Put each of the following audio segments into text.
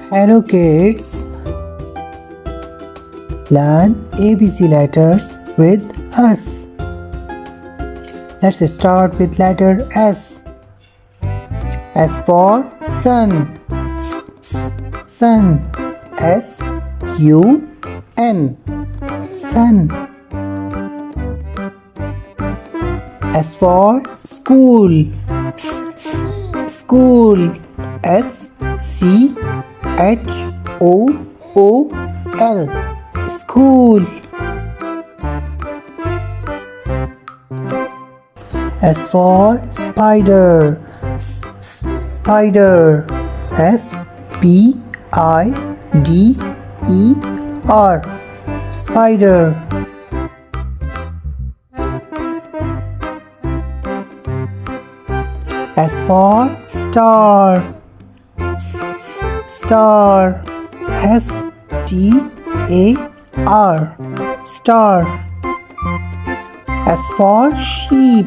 Hello kids, learn ABC letters with us. Let's start with letter S. S for sun. Sun. S-U-N. Sun. S for school. School. S-C-H-O-O-L. School. S for spider. Spider. S-P-I-D-E-R. Spider. S for star. Star. S-T-A-R. Star. S for sheep.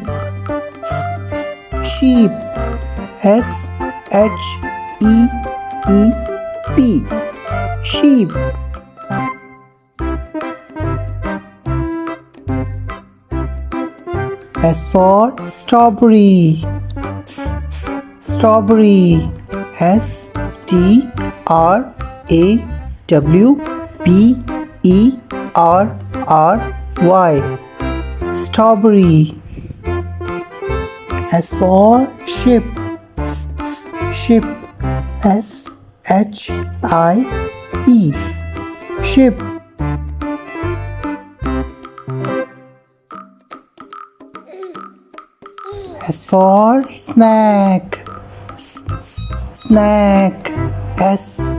Sheep. S-H-E-E-P. Sheep. S for strawberry. Strawberry. S-T-R-A-W-B-E-R-R-Y. Strawberry. S for ship. Ship. S-H-I-P. Ship. S for snack. Snack. S-N-A-K-E.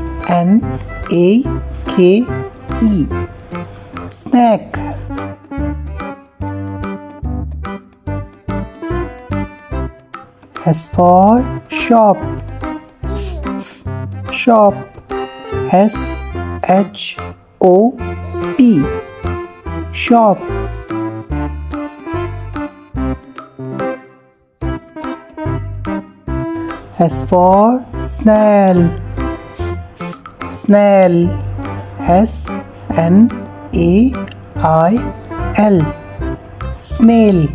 Snack. S for shop. Shop. S-H-O-P. Shop. S for snail. Snail. S-N-A-I-L. Snail.